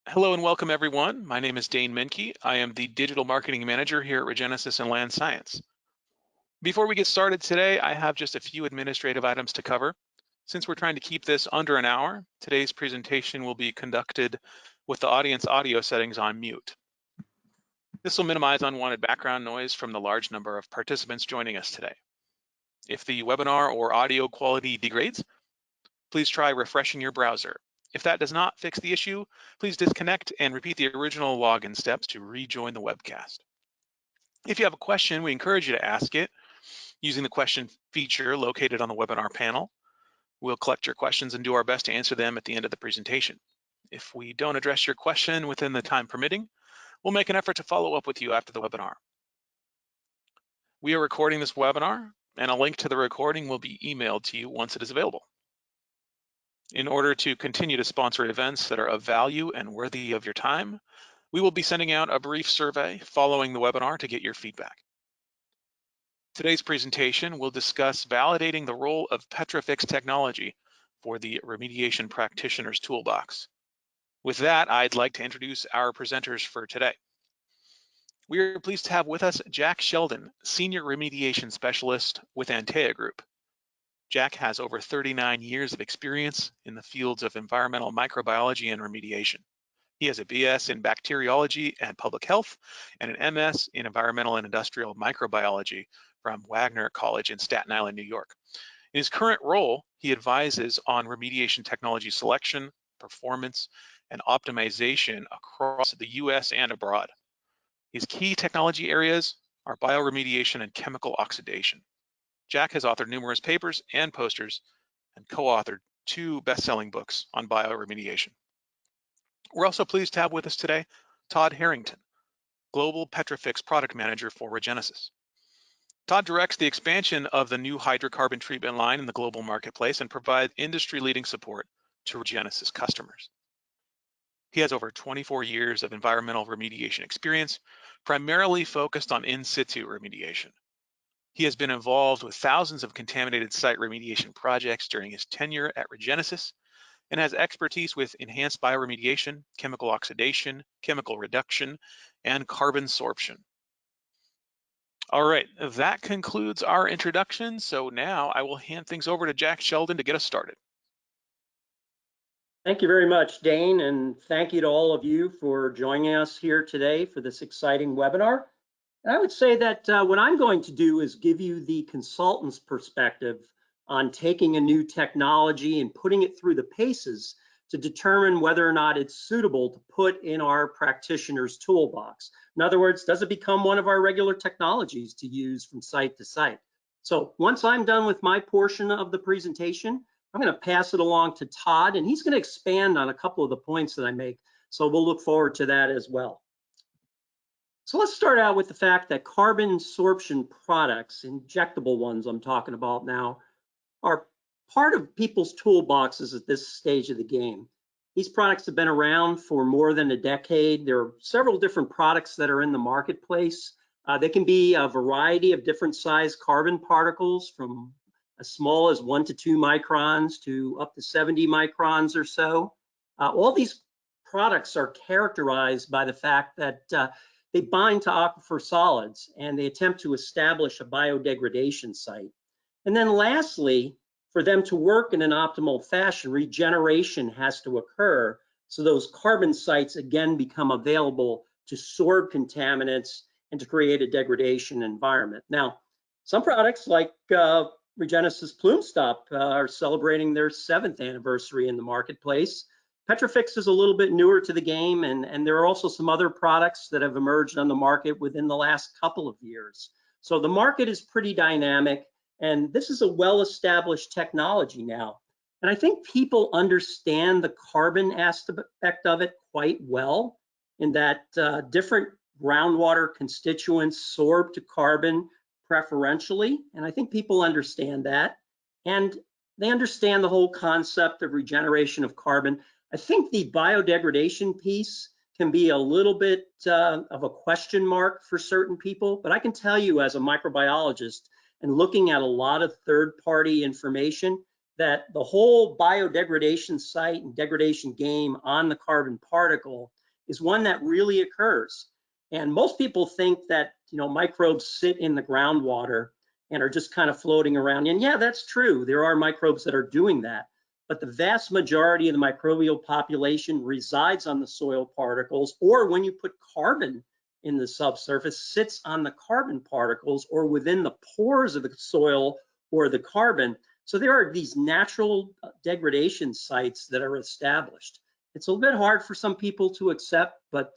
Hello and welcome everyone. My name is Dane Menke. I am the Digital Marketing Manager here at Regenesis and Land Science. Before we get started today, I have just a few administrative items to cover. Since we're trying to keep this under an hour, today's presentation will be conducted with the audience audio settings on mute. This will minimize unwanted background noise from the large number of participants joining us today. If the webinar or audio quality degrades, please try refreshing your browser. If that does not fix the issue, please disconnect and repeat the original login steps to rejoin the webcast. If you have a question, we encourage you to ask it using the question feature located on the webinar panel. We'll collect your questions and do our best to answer them at the end of the presentation. If we don't address your question within the time permitting, we'll make an effort to follow up with you after the webinar. We are recording this webinar, and a link to the recording will be emailed to you once it is available. In order to continue to sponsor events that are of value and worthy of your time, we will be sending out a brief survey following the webinar to get your feedback. Today's presentation will discuss validating the role of PetroFix technology for the Remediation Practitioner's Toolbox. With that, I'd like to introduce our presenters for today. We are pleased to have with us Jack Sheldon, Senior Remediation Specialist with Antea Group. Jack has over 39 years of experience in the fields of environmental microbiology and remediation. He has a BS in bacteriology and public health and an MS in environmental and industrial microbiology from Wagner College in Staten Island, New York. In his current role, he advises on remediation technology selection, performance, and optimization across the US and abroad. His key technology areas are bioremediation and chemical oxidation. Jack has authored numerous papers and posters and co-authored 2 best-selling books on bioremediation. We're also pleased to have with us today Todd Harrington, Global PetroFix Product Manager for Regenesis. Todd directs the expansion of the new hydrocarbon treatment line in the global marketplace and provides industry-leading support to Regenesis customers. He has over 24 years of environmental remediation experience, primarily focused on in-situ remediation. He has been involved with thousands of contaminated site remediation projects during his tenure at Regenesis and has expertise with enhanced bioremediation, chemical oxidation, chemical reduction, and carbon sorption. All right, that concludes our introduction. So now I will hand things over to Jack Sheldon to get us started. Thank you very much, Dane, and thank you to all of you for joining us here today for this exciting webinar. And I would say that what I'm going to do is give you the consultant's perspective on taking a new technology and putting it through the paces to determine whether or not it's suitable to put in our practitioner's toolbox. In other words, does it become one of our regular technologies to use from site to site? So once I'm done with my portion of the presentation, I'm going to pass it along to Todd, and he's going to expand on a couple of the points that I make. So we'll look forward to that as well. So let's start out with the fact that carbon sorption products, injectable ones I'm talking about now, are part of people's toolboxes at this stage of the game. These products have been around for more than a decade. There are several different products that are in the marketplace. They can be a variety of different size carbon particles, from as small as 1 to 2 microns to up to 70 microns or so. All these products are characterized by the fact that they bind to aquifer solids and they attempt to establish a biodegradation site. And then lastly, for them to work in an optimal fashion, regeneration has to occur, so those carbon sites again become available to sorb contaminants and to create a degradation environment. Now, some products like Regenesis Plume Stop are celebrating their 7th anniversary in the marketplace. PetroFix is a little bit newer to the game, and there are also some other products that have emerged on the market within the last couple of years. So the market is pretty dynamic, and this is a well-established technology now. And I think people understand the carbon aspect of it quite well, in that different groundwater constituents sorb to carbon preferentially, and I think people understand that. And they understand the whole concept of regeneration of carbon. I think the biodegradation piece can be a little bit of a question mark for certain people, but I can tell you as a microbiologist and looking at a lot of third-party information, that the whole biodegradation site and degradation game on the carbon particle is one that really occurs. And most people think that, microbes sit in the groundwater and are just kind of floating around. And yeah, that's true. There are microbes that are doing that. But the vast majority of the microbial population resides on the soil particles, or when you put carbon in the subsurface, sits on the carbon particles or within the pores of the soil or the carbon. So there are these natural degradation sites that are established. It's a little bit hard for some people to accept, but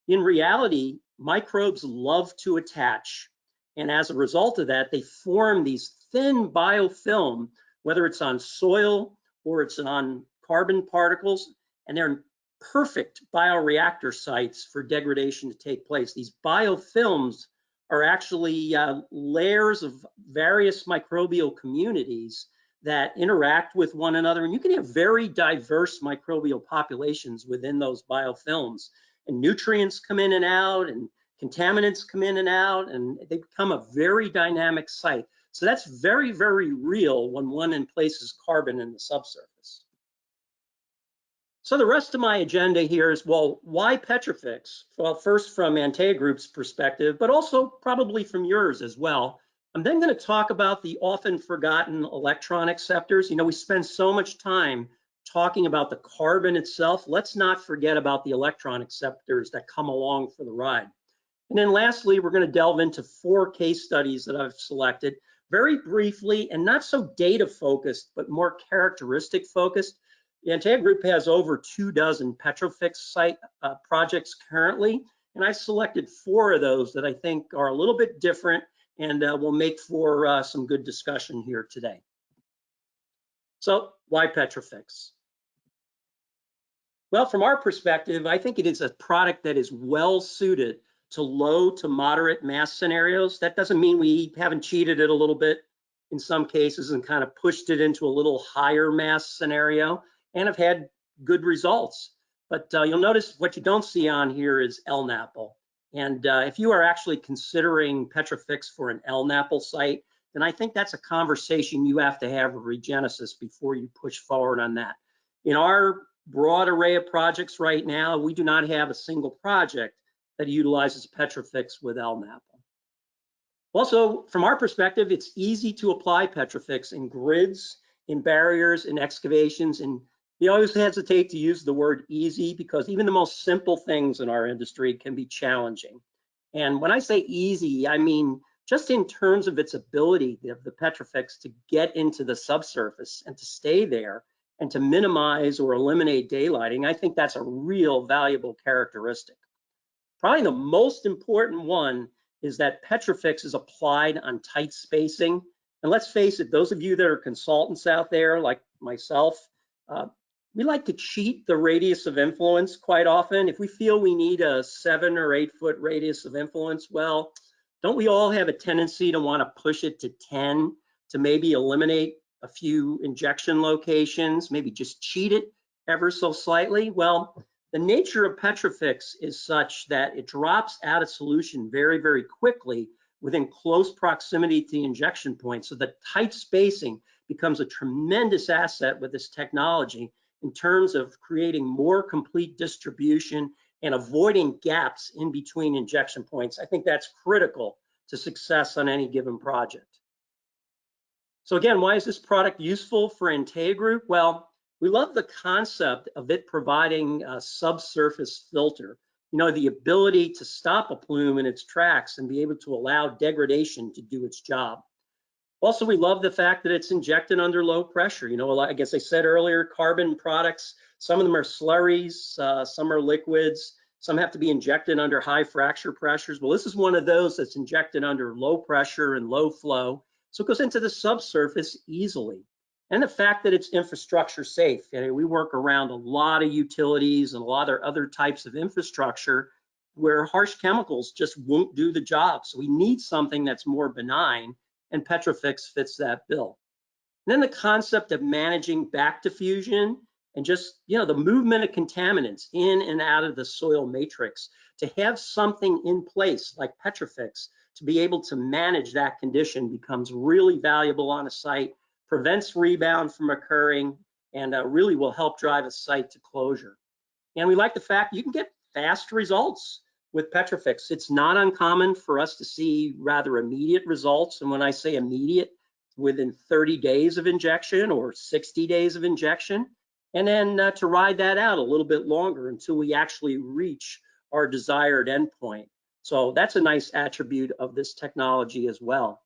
in reality, microbes love to attach. And as a result of that, they form these thin biofilm, whether it's on soil or it's on carbon particles, and they're perfect bioreactor sites for degradation to take place. These biofilms are actually layers of various microbial communities that interact with one another, and you can have very diverse microbial populations within those biofilms, and nutrients come in and out, and contaminants come in and out, and they become a very dynamic site. So that's very, very real when one places carbon in the subsurface. So the rest of my agenda here is, well, why PetroFix? Well, first from Antea Group's perspective, but also probably from yours as well. I'm then going to talk about the often forgotten electron acceptors. We spend so much time talking about the carbon itself. Let's not forget about the electron acceptors that come along for the ride. And then lastly, we're going to delve into 4 case studies that I've selected very briefly, and not so data focused, but more characteristic focused. The Antea Group has over 24 PetroFix site projects currently, and I selected 4 of those that I think are a little bit different and will make for some good discussion here today. So why PetroFix? Well, from our perspective, I think it is a product that is well suited to low to moderate mass scenarios. That doesn't mean we haven't cheated it a little bit in some cases and kind of pushed it into a little higher mass scenario and have had good results. But you'll notice what you don't see on here is LNAPL. And if you are actually considering PetroFix for an LNAPL site, then I think that's a conversation you have to have with Regenesis before you push forward on that. In our broad array of projects right now, we do not have a single project that utilizes PetroFix with LNAPL. Also, from our perspective, it's easy to apply PetroFix in grids, in barriers, in excavations, and we always hesitate to use the word easy because even the most simple things in our industry can be challenging. And when I say easy, I mean just in terms of its ability of the PetroFix to get into the subsurface and to stay there and to minimize or eliminate daylighting. I think that's a real valuable characteristic. Probably the most important one is that PetroFix is applied on tight spacing. And let's face it, those of you that are consultants out there like myself, we like to cheat the radius of influence quite often. If we feel we need a 7 or 8 foot radius of influence, well, don't we all have a tendency to want to push it to 10 to maybe eliminate a few injection locations, maybe just cheat it ever so slightly? Well, the nature of PetroFix is such that it drops out of solution very, very quickly within close proximity to the injection point. So the tight spacing becomes a tremendous asset with this technology in terms of creating more complete distribution and avoiding gaps in between injection points. I think that's critical to success on any given project. So again, why is this product useful for Antea Group? Well, we love the concept of it providing a subsurface filter. The ability to stop a plume in its tracks and be able to allow degradation to do its job. Also, we love the fact that it's injected under low pressure. I guess I said earlier, carbon products, some of them are slurries, some are liquids, some have to be injected under high fracture pressures. Well, this is one of those that's injected under low pressure and low flow. So it goes into the subsurface easily. And the fact that it's infrastructure safe. We work around a lot of utilities and a lot of other types of infrastructure where harsh chemicals just won't do the job. So we need something that's more benign, and PetroFix fits that bill. And then the concept of managing back diffusion and just, the movement of contaminants in and out of the soil matrix, to have something in place like PetroFix to be able to manage that condition becomes really valuable on a site prevents rebound from occurring, and really will help drive a site to closure. And we like the fact you can get fast results with PetroFix. It's not uncommon for us to see rather immediate results. And when I say immediate, within 30 days of injection or 60 days of injection, and then to ride that out a little bit longer until we actually reach our desired endpoint. So that's a nice attribute of this technology as well.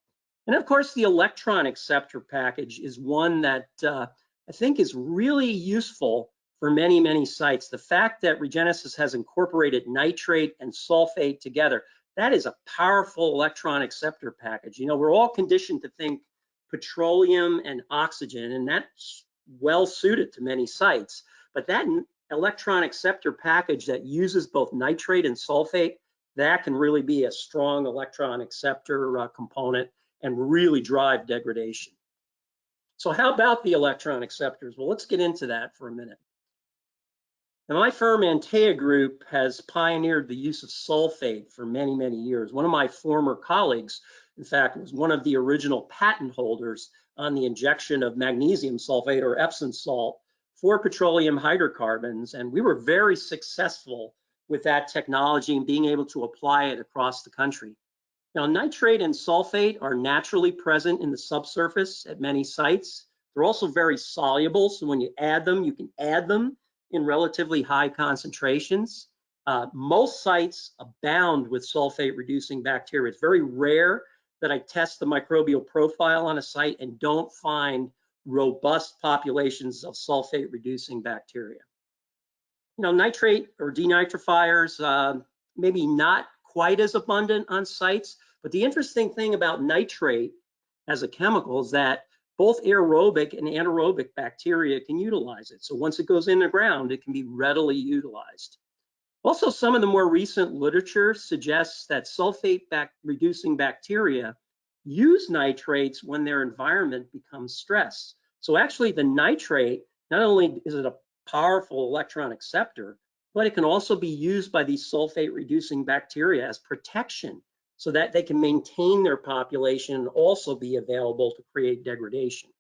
And of course, the electron acceptor package is one that I think is really useful for many, many sites. The fact that Regenesis has incorporated nitrate and sulfate together, that is a powerful electron acceptor package. You know, we're all conditioned to think petroleum and oxygen, and that's well suited to many sites. But that electron acceptor package that uses both nitrate and sulfate, that can really be a strong electron acceptor component and really drive degradation. So how about the electron acceptors? Well, let's get into that for a minute. Now, my firm, Antea Group, has pioneered the use of sulfate for many, many years. One of my former colleagues, in fact, was one of the original patent holders on the injection of magnesium sulfate, or Epsom salt, for petroleum hydrocarbons. And we were very successful with that technology and being able to apply it across the country. Now, nitrate and sulfate are naturally present in the subsurface at many sites. They're also very soluble, so when you add them, you can add them in relatively high concentrations. Most sites abound with sulfate-reducing bacteria. It's very rare that I test the microbial profile on a site and don't find robust populations of sulfate-reducing bacteria. You know, nitrate or denitrifiers, maybe not quite as abundant on sites, but the interesting thing about nitrate as a chemical is that both aerobic and anaerobic bacteria can utilize it. So once it goes in the ground, it can be readily utilized. Also, some of the more recent literature suggests that sulfate-reducing bacteria use nitrates when their environment becomes stressed. So actually the nitrate, not only is it a powerful electron acceptor, but it can also be used by these sulfate-reducing bacteria as protection so that they can maintain their population and also be available to create degradation.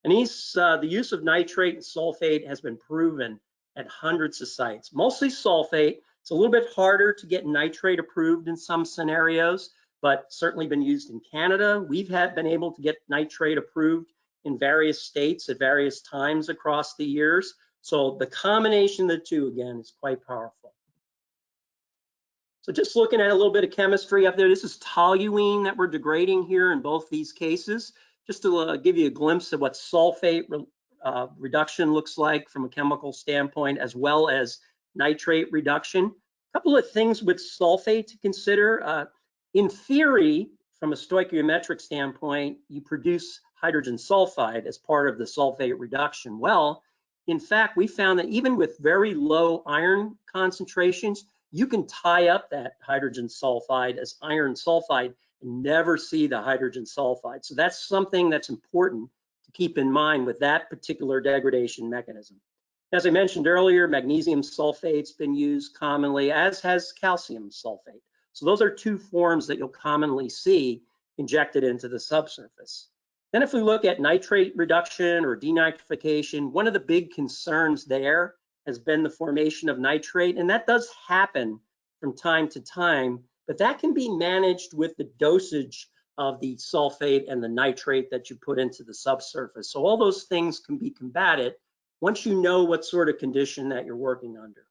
And the use of nitrate and sulfate has been proven at hundreds of sites, mostly sulfate. It's a little bit harder to get nitrate approved in some scenarios, but certainly been used in Canada. We've been able to get nitrate approved in various states at various times across the years. So the combination of the two, again, is quite powerful. So just looking at a little bit of chemistry up there, this is toluene that we're degrading here in both these cases, just to give you a glimpse of what sulfate reduction looks like from a chemical standpoint, as well as nitrate reduction. A couple of things with sulfate to consider. In theory, from a stoichiometric standpoint, you produce hydrogen sulfide as part of the sulfate reduction. Well, in fact, we found that even with very low iron concentrations, you can tie up that hydrogen sulfide as iron sulfide and never see the hydrogen sulfide. So that's something that's important to keep in mind with that particular degradation mechanism. As I mentioned earlier, magnesium sulfate's been used commonly, as has calcium sulfate. So those are two forms that you'll commonly see injected into the subsurface. Then if we look at nitrate reduction or denitrification, one of the big concerns there has been the formation of nitrate, and that does happen from time to time, but that can be managed with the dosage of the sulfate and the nitrate that you put into the subsurface. So all those things can be combated once you know what sort of condition that you're working under.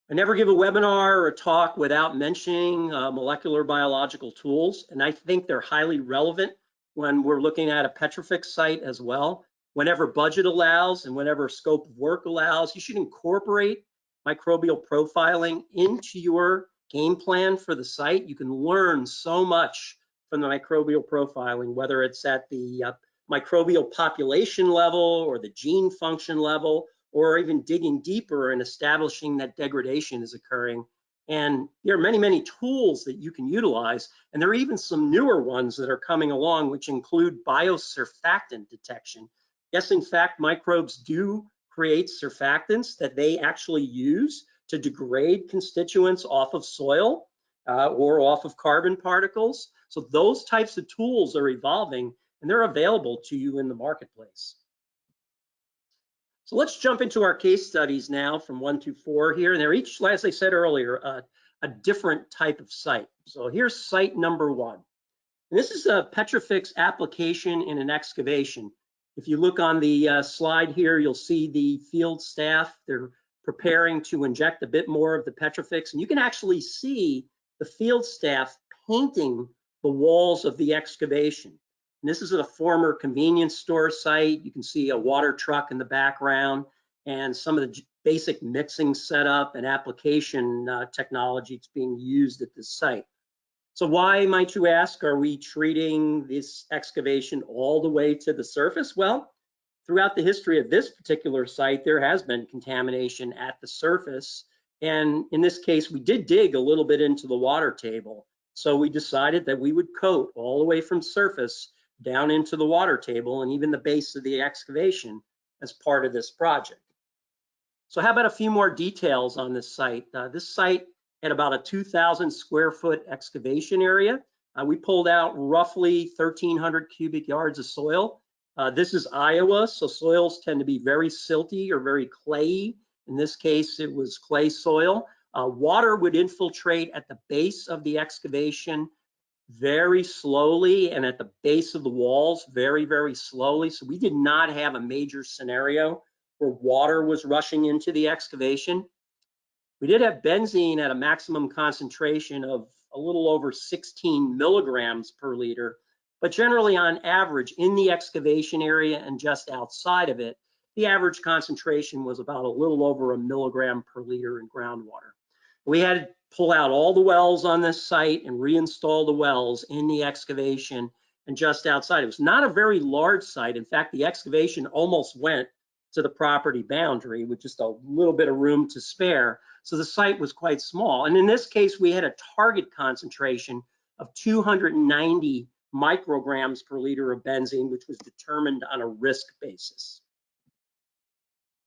I never give a webinar or a talk without mentioning molecular biological tools, and I think they're highly relevant when we're looking at a PetroFix site as well. Whenever budget allows and whenever scope of work allows, you should incorporate microbial profiling into your game plan for the site. You can learn so much from the microbial profiling, whether it's at the microbial population level or the gene function level, or even digging deeper and establishing that degradation is occurring. And there are many, many tools that you can utilize, and there are even some newer ones that are coming along, which include biosurfactant detection. Yes, in fact, microbes do create surfactants that they actually use to degrade constituents off of soil or off of carbon particles. So those types of tools are evolving, and they're available to you in the marketplace. So let's jump into our case studies now from 1 to 4 here. And they're each, as I said earlier, a different type of site. So here's site number 1. And this is a PetroFix application in an excavation. If you look on the slide here, you'll see the field staff. They're preparing to inject a bit more of the PetroFix. And you can actually see the field staff painting the walls of the excavation. And this is a former convenience store site. You can see a water truck in the background and some of the basic mixing setup and application technology that's being used at this site. So why, might you ask, are we treating this excavation all the way to the surface? Well, throughout the history of this particular site, there has been contamination at the surface. And in this case, we did dig a little bit into the water table. So we decided that we would coat all the way from surface down into the water table and even the base of the excavation as part of this project. So how about a few more details on this site? This site had about a 2,000 square foot excavation area. We pulled out roughly 1,300 cubic yards of soil. This is Iowa, so soils tend to be very silty or very clayey. In this case, it was clay soil. Water would infiltrate at the base of the excavation very slowly, and at the base of the walls very, very slowly. So we did not have a major scenario where water was rushing into the excavation. We did have benzene at a maximum concentration of a little over 16 milligrams per liter, but generally on average in the excavation area and just outside of it, the average concentration was about a little over a milligram per liter in groundwater. We had to pull out all the wells on this site and reinstall the wells in the excavation and just outside. It was not a very large site. In fact, the excavation almost went to the property boundary with just a little bit of room to spare. So the site was quite small. And in this case, we had a target concentration of 290 micrograms per liter of benzene, which was determined on a risk basis.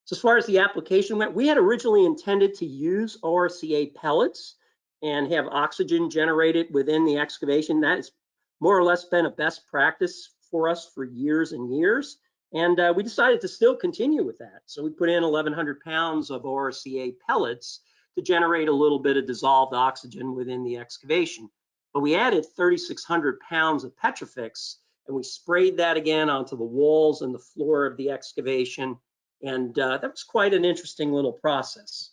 So as far as the application went, we had originally intended to use ORCA pellets and have oxygen generated within the excavation. That has more or less been a best practice for us for years and years. And we decided to still continue with that. So we put in 1,100 pounds of ORCA pellets to generate a little bit of dissolved oxygen within the excavation. But we added 3,600 pounds of PetroFix, and we sprayed that again onto the walls and the floor of the excavation. And that was quite an interesting little process.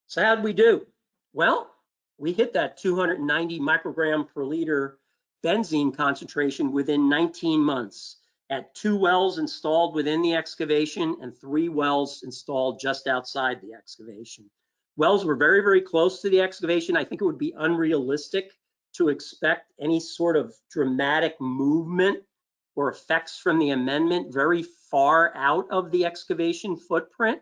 So how did we do? Well, we hit that 290 microgram per liter benzene concentration within 19 months at 2 wells installed within the excavation and 3 wells installed just outside the excavation. Wells were very, very close to the excavation. I think it would be unrealistic to expect any sort of dramatic movement or effects from the amendment very far out of the excavation footprint.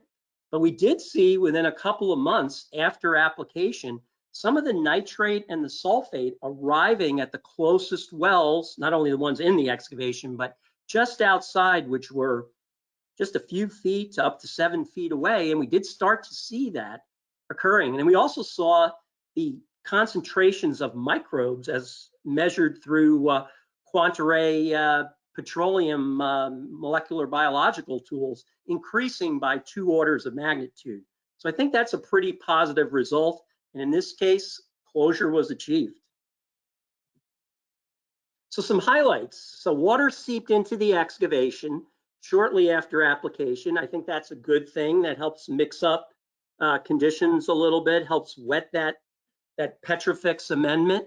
But we did see within a couple of months after application, some of the nitrate and the sulfate arriving at the closest wells, not only the ones in the excavation, but just outside, which were just a few feet to up to 7 feet away. And we did start to see that occurring. And we also saw the concentrations of microbes as measured through quantum petroleum molecular biological tools increasing by 2 orders of magnitude. So I think that's a pretty positive result. And in this case, closure was achieved. So some highlights. So water seeped into the excavation shortly after application. I think that's a good thing. That helps mix up conditions a little bit, helps wet that PetroFix amendment.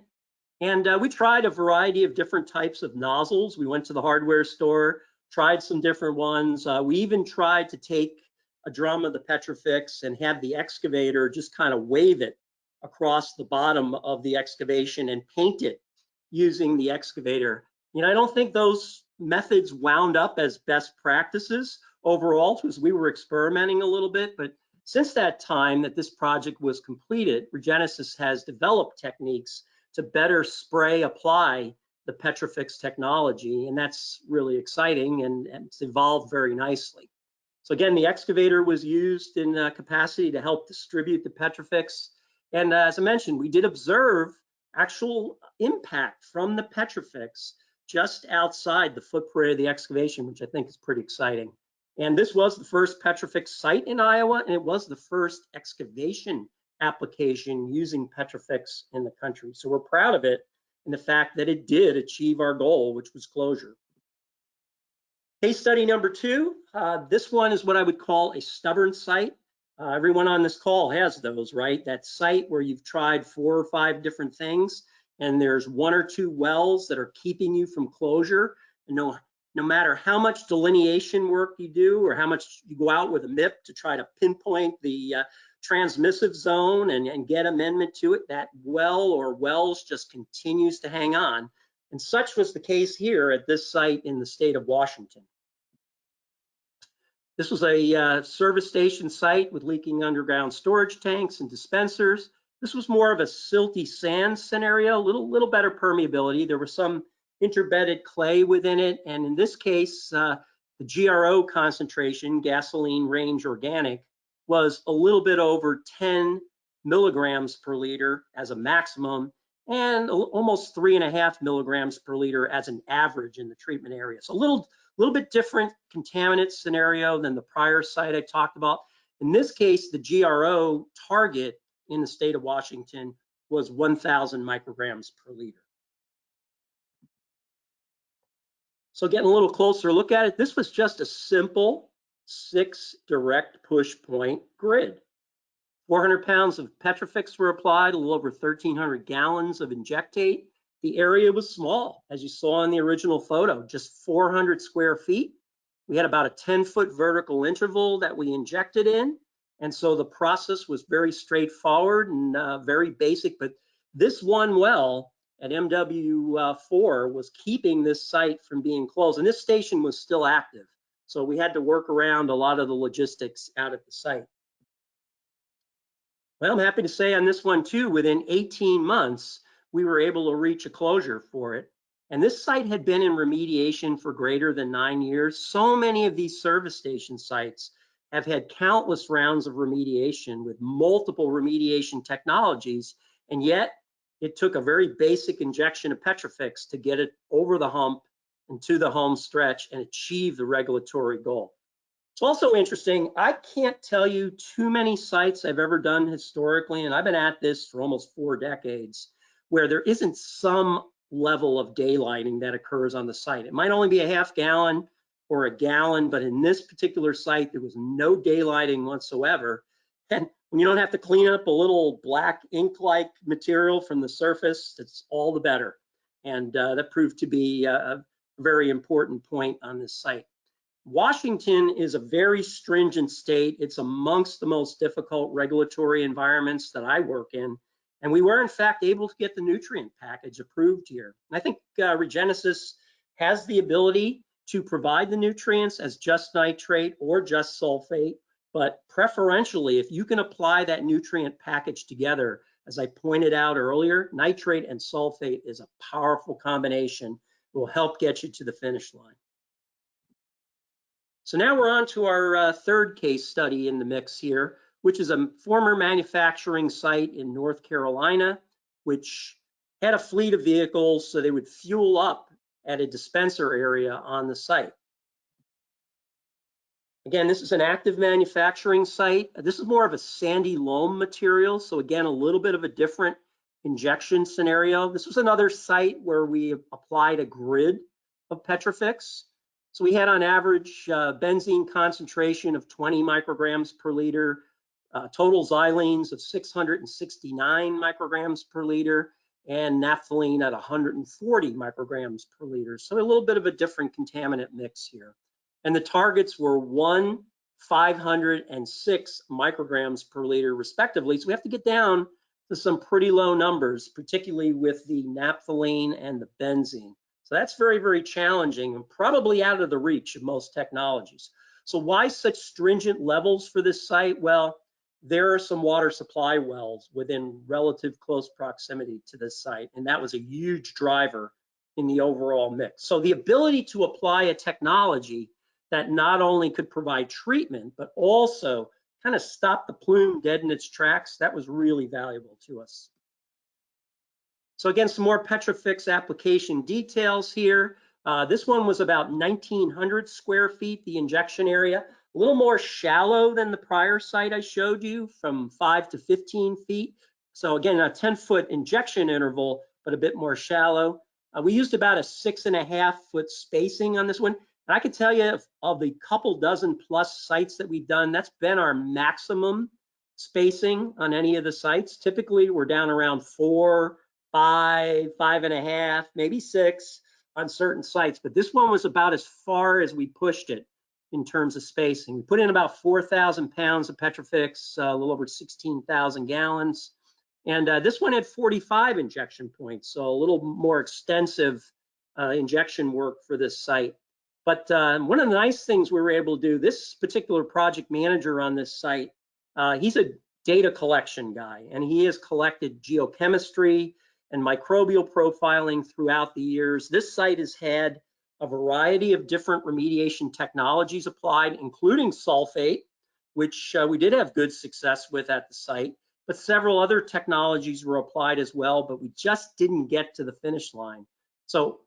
And we tried a variety of different types of nozzles. We went to the hardware store, tried some different ones. We even tried to take a drum of the PetroFix and have the excavator just kind of wave it across the bottom of the excavation and paint it using the excavator. You know, I don't think those methods wound up as best practices overall, because we were experimenting a little bit. But since that time that this project was completed, Regenesis has developed techniques to better spray apply the PetroFix technology, and that's really exciting, and it's evolved very nicely. So again, the excavator was used in capacity to help distribute the PetroFix, and as I mentioned, we did observe actual impact from the PetroFix just outside the footprint of the excavation, which I think is pretty exciting. And this was the first PetroFix site in Iowa, and it was the first excavation application using PetroFix in the country. So we're proud of it and the fact that it did achieve our goal, which was closure. Case study number 2, this one is what I would call a stubborn site. Everyone on this call has those, right? That site where you've tried 4 or 5 different things and there's 1 or 2 wells that are keeping you from closure. And no matter how much delineation work you do or how much you go out with a MIP to try to pinpoint the transmissive zone and get amendment to it, that well or wells just continues to hang on. And such was the case here at this site in the state of Washington. This was a service station site with leaking underground storage tanks and dispensers. This was more of a silty sand scenario, a little better permeability. There was some interbedded clay within it. And in this case, the GRO concentration, gasoline range organic, was a little bit over 10 milligrams per liter as a maximum and almost 3.5 milligrams per liter as an average in the treatment area. So a little bit different contaminant scenario than the prior site I talked about. In this case, the GRO target in the state of Washington was 1,000 micrograms per liter. So getting a little closer look at it, this was just a simple 6 direct push point grid. 400 pounds of PetroFix were applied, a little over 1,300 gallons of injectate. The area was small, as you saw in the original photo, just 400 square feet. We had about a 10-foot vertical interval that we injected in. And so the process was very straightforward and very basic. But this one well at MW4 was keeping this site from being closed. And this station was still active. So we had to work around a lot of the logistics out at the site. Well, I'm happy to say on this one too, within 18 months, we were able to reach a closure for it. And this site had been in remediation for greater than 9 years. So many of these service station sites have had countless rounds of remediation with multiple remediation technologies. And yet it took a very basic injection of PetroFix to get it over the hump and to the home stretch and achieve the regulatory goal. It's also interesting, I can't tell you too many sites I've ever done historically, and I've been at this for almost 4 decades, where there isn't some level of daylighting that occurs on the site. It might only be a half gallon or a gallon, but in this particular site, there was no daylighting whatsoever. And when you don't have to clean up a little black ink-like material from the surface, it's all the better. And that proved to be a very important point on this site. Washington is a very stringent state. It's amongst the most difficult regulatory environments that I work in. And we were in fact able to get the nutrient package approved here. And I think Regenesis has the ability to provide the nutrients as just nitrate or just sulfate, but preferentially, if you can apply that nutrient package together, as I pointed out earlier, nitrate and sulfate is a powerful combination. It will help get you to the finish line. So now we're on to our third case study in the mix here, which is a former manufacturing site in North Carolina, which had a fleet of vehicles so they would fuel up at a dispenser area on the site. Again, this is an active manufacturing site. This is more of a sandy loam material. So again, a little bit of a different injection scenario. This was another site where we applied a grid of PetroFix. So we had on average benzene concentration of 20 micrograms per liter, total xylenes of 669 micrograms per liter, and naphthalene at 140 micrograms per liter. So a little bit of a different contaminant mix here. And the targets were 1, 500, and 6 micrograms per liter respectively. So we have to get down to some pretty low numbers, particularly with the naphthalene and the benzene. So that's very, very challenging and probably out of the reach of most technologies. So why such stringent levels for this site? Well, there are some water supply wells within relative close proximity to this site, and that was a huge driver in the overall mix. So the ability to apply a technology that not only could provide treatment, but also kind of stop the plume dead in its tracks, that was really valuable to us. So again, some more PetroFix application details here. This one was about 1,900 square feet, the injection area, a little more shallow than the prior site I showed you, from 5 to 15 feet. So again, a 10-foot injection interval, but a bit more shallow. We used about a 6.5-foot spacing on this one. And I can tell you, of the couple dozen plus sites that we've done, that's been our maximum spacing on any of the sites. Typically, we're down around 4, 5, 5.5, maybe 6 on certain sites, but this one was about as far as we pushed it in terms of spacing. We put in about 4,000 pounds of PetroFix, a little over 16,000 gallons. And this one had 45 injection points, so a little more extensive injection work for this site. But one of the nice things we were able to do, this particular project manager on this site, he's a data collection guy, and he has collected geochemistry and microbial profiling throughout the years. This site has had a variety of different remediation technologies applied, including sulfate, which we did have good success with at the site, but several other technologies were applied as well, but we just didn't get to the finish line. So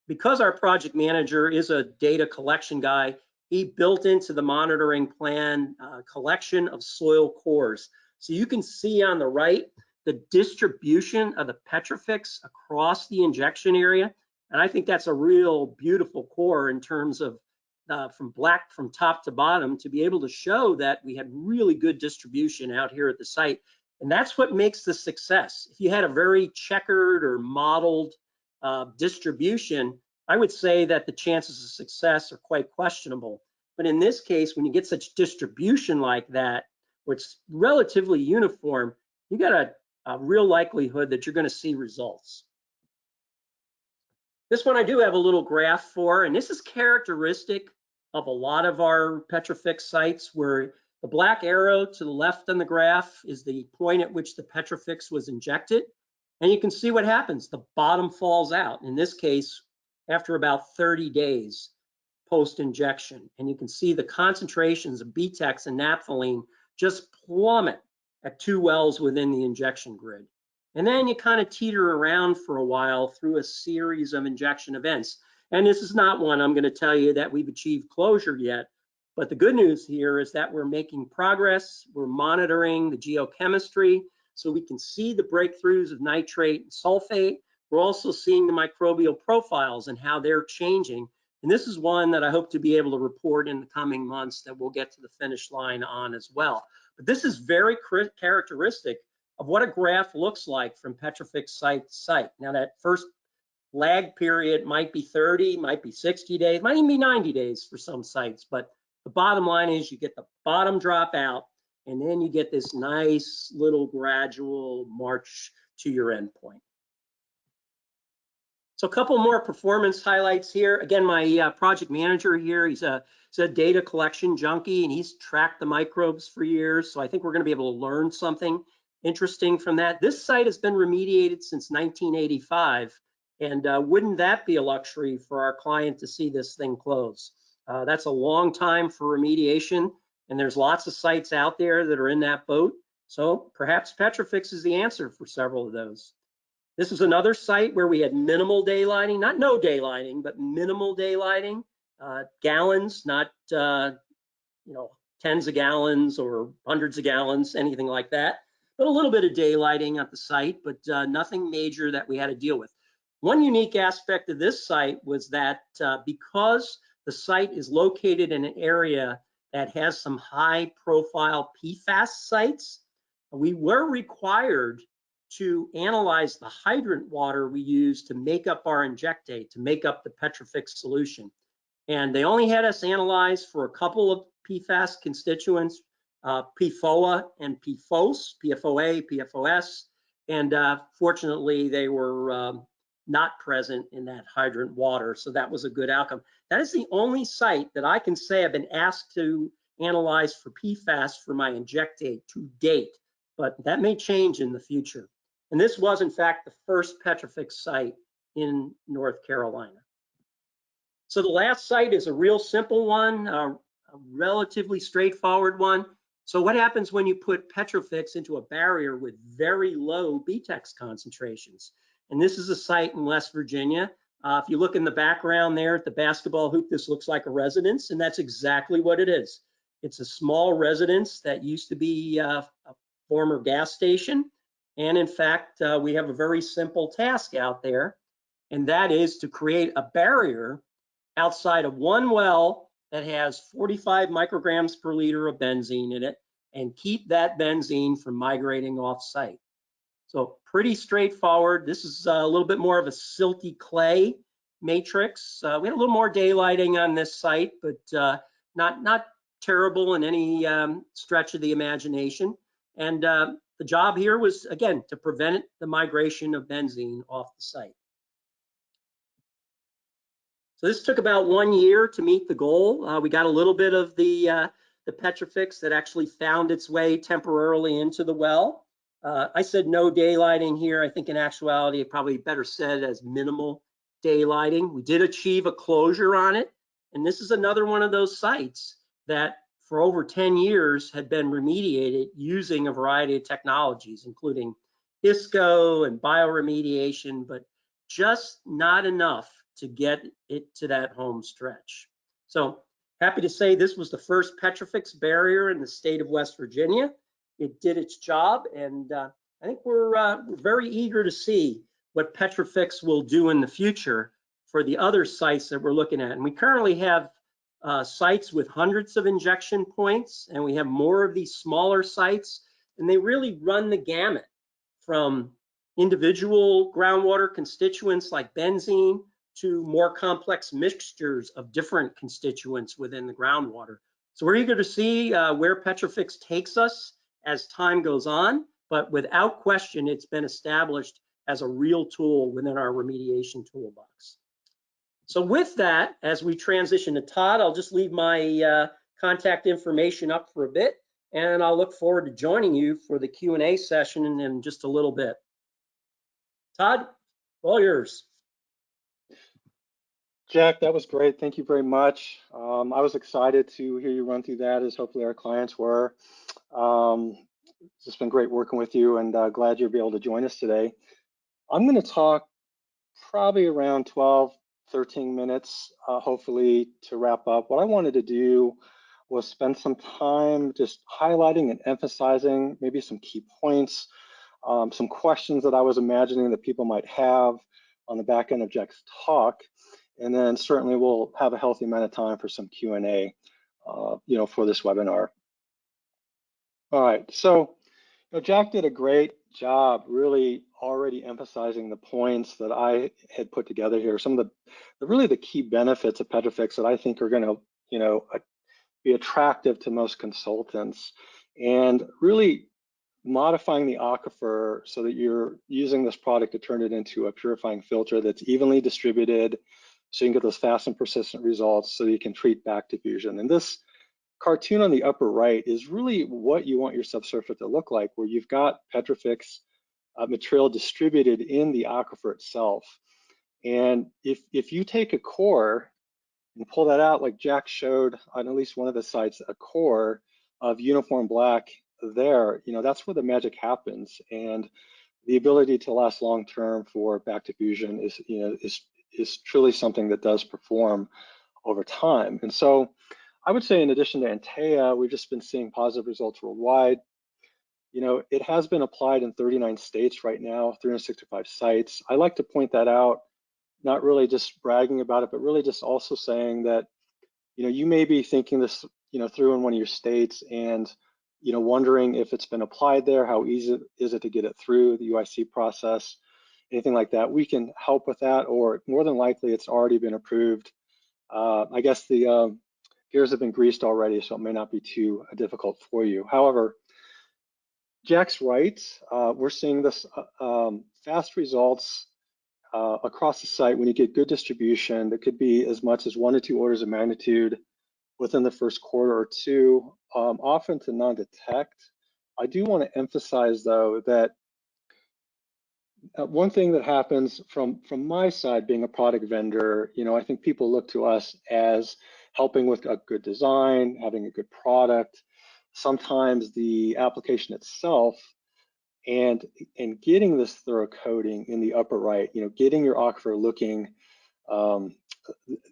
because our project manager is a data collection guy, he built into the monitoring plan collection of soil cores. So you can see on the right, the distribution of the PetroFix across the injection area. And I think that's a real beautiful core in terms of from top to bottom, to be able to show that we had really good distribution out here at the site. And that's what makes the success. If you had a very checkered or modeled distribution, I would say that the chances of success are quite questionable. But in this case, when you get such distribution like that, where it's relatively uniform, you got a real likelihood that you're going to see results. This one I do have a little graph for, and this is characteristic of a lot of our PetroFix sites, where the black arrow to the left on the graph is the point at which the PetroFix was injected. And you can see what happens. The bottom falls out, in this case, after about 30 days post-injection. And you can see the concentrations of BTEX and naphthalene just plummet at 2 wells within the injection grid. And then you kind of teeter around for a while through a series of injection events. And this is not one I'm going to tell you that we've achieved closure yet. But the good news here is that we're making progress. We're monitoring the geochemistry so we can see the breakthroughs of nitrate and sulfate. We're also seeing the microbial profiles and how they're changing. And this is one that I hope to be able to report in the coming months that we'll get to the finish line on as well. But this is very characteristic of what a graph looks like from PetroFix site to site. Now, that first lag period might be 30, might be 60 days, might even be 90 days for some sites. But the bottom line is you get the bottom drop out, and then you get this nice little gradual march to your endpoint. So a couple more performance highlights here. Again, my project manager here, he's a data collection junkie, and he's tracked the microbes for years. So I think we're going to be able to learn something interesting from that. This site has been remediated since 1985. And wouldn't that be a luxury for our client to see this thing close? That's a long time for remediation. And there's lots of sites out there that are in that boat. So perhaps PetroFix is the answer for several of those. This is another site where we had minimal daylighting, not no daylighting, but minimal daylighting, gallons, not tens of gallons or hundreds of gallons, anything like that, but a little bit of daylighting at the site, but nothing major that we had to deal with. One unique aspect of this site was that because the site is located in an area that has some high profile PFAS sites, we were required to analyze the hydrant water we use to make up our injectate, to make up the PetroFix solution. And they only had us analyze for a couple of PFAS constituents, PFOA and PFOS, PFOA, PFOS. And fortunately, they were not present in that hydrant water. So that was a good outcome. That is the only site that I can say I've been asked to analyze for PFAS for my injectate to date, but that may change in the future. And this was, in fact, the first PetroFix site in North Carolina. So the last site is a real simple one, a relatively straightforward one. So what happens when you put PetroFix into a barrier with very low BTEX concentrations? And this is a site in West Virginia. If you look in the background there at the basketball hoop, this looks like a residence, and that's exactly what it is. It's a small residence that used to be a former gas station. And in fact, we have a very simple task out there, and that is to create a barrier outside of one well that has 45 micrograms per liter of benzene in it and keep that benzene from migrating off site. So pretty straightforward. This is a little bit more of a silty clay matrix. We had a little more daylighting on this site, but not terrible in any stretch of the imagination. And the job here was, again, to prevent the migration of benzene off the site. So this took about 1 year to meet the goal. We got a little bit of the PetroFix that actually found its way temporarily into the well. I said no daylighting here. I think in actuality, it probably better said as minimal daylighting. We did achieve a closure on it. And this is another one of those sites that for over 10 years had been remediated using a variety of technologies, including ISCO and bioremediation, but just not enough to get it to that home stretch. So happy to say this was the first PetroFix barrier in the state of West Virginia. It did its job, and I think we're very eager to see what PetroFix will do in the future for the other sites that we're looking at. And we currently have sites with hundreds of injection points, and we have more of these smaller sites, and they really run the gamut from individual groundwater constituents like benzene to more complex mixtures of different constituents within the groundwater. So we're eager to see where PetroFix takes us as time goes on, but without question, it's been established as a real tool within our remediation toolbox. So with that, as we transition to Todd, I'll just leave my contact information up for a bit, and I'll look forward to joining you for the Q&A session in just a little bit. Todd, all yours. Jack, that was great. Thank you very much. I was excited to hear you run through that, as hopefully our clients were. It's just been great working with you, and glad you'll be able to join us today. I'm going to talk probably around 12, 13 minutes, hopefully, to wrap up. What I wanted to do was spend some time just highlighting and emphasizing maybe some key points, some questions that I was imagining that people might have on the back end of Jack's talk. And then certainly we'll have a healthy amount of time for some Q&A, for this webinar. All right, so Jack did a great job really already emphasizing the points that I had put together here. Some of the key benefits of PetroFix that I think are going to, be attractive to most consultants, and really modifying the aquifer so that you're using this product to turn it into a purifying filter that's evenly distributed, so you can get those fast and persistent results so you can treat back diffusion. And this cartoon on the upper right is really what you want your subsurface to look like, where you've got PetroFix material distributed in the aquifer itself. And if you take a core and pull that out, like Jack showed on at least one of the sites, a core of uniform black there, that's where the magic happens. And the ability to last long term for back diffusion is truly something that does perform over time. And so I would say, in addition to Antea, we've just been seeing positive results worldwide. It has been applied in 39 states right now, 365 sites. I like to point that out, not really just bragging about it, but really just also saying that, you may be thinking this, through in one of your states and, wondering if it's been applied there, how easy is it to get it through the UIC process, anything like that. We can help with that, or more than likely it's already been approved. I guess the gears have been greased already, so it may not be too difficult for you. However, Jack's right. We're seeing this fast results across the site when you get good distribution. That could be as much as 1 to 2 orders of magnitude within the first quarter or two, often to non-detect. I do want to emphasize, though, that one thing that happens from my side, being a product vendor, I think people look to us as helping with a good design, having a good product. Sometimes the application itself And getting this thorough coating in the upper right, getting your aquifer looking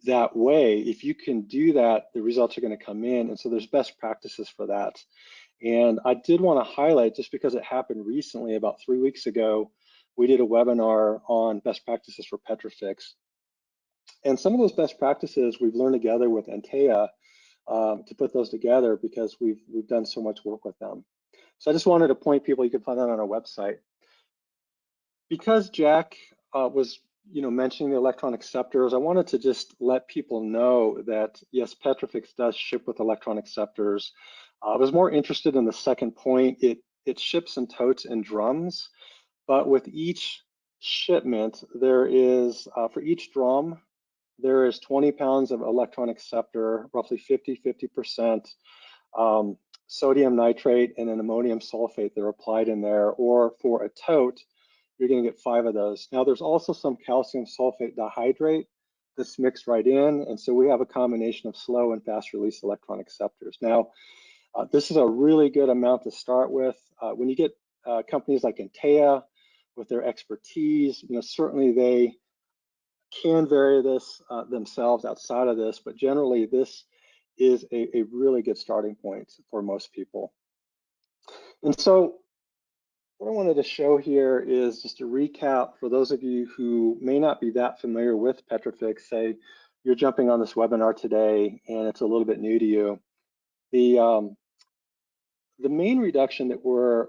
that way, if you can do that, the results are going to come in. And so there's best practices for that. And I did want to highlight, just because it happened recently, about 3 weeks ago, we did a webinar on best practices for PetroFix. And some of those best practices we've learned together with Antea to put those together, because we've done so much work with them. So I just wanted to point people, you can find that on our website. Because Jack was mentioning the electron acceptors, I wanted to just let people know that yes, PetroFix does ship with electron acceptors. I was more interested in the second point. It ships in totes and drums, but with each shipment, there is, for each drum, there is 20 pounds of electron acceptor, roughly 50% sodium nitrate and an ammonium sulfate that are applied in there. Or for a tote, you're going to get 5 of those. Now, there's also some calcium sulfate dihydrate that's mixed right in, and so we have a combination of slow and fast release electron acceptors. Now, this is a really good amount to start with. When you get companies like Antea with their expertise, certainly they can vary this themselves outside of this, but generally this is a really good starting point for most people. And so what I wanted to show here is just a recap for those of you who may not be that familiar with PetroFix. Say you're jumping on this webinar today and it's a little bit new to you. The main reduction that we're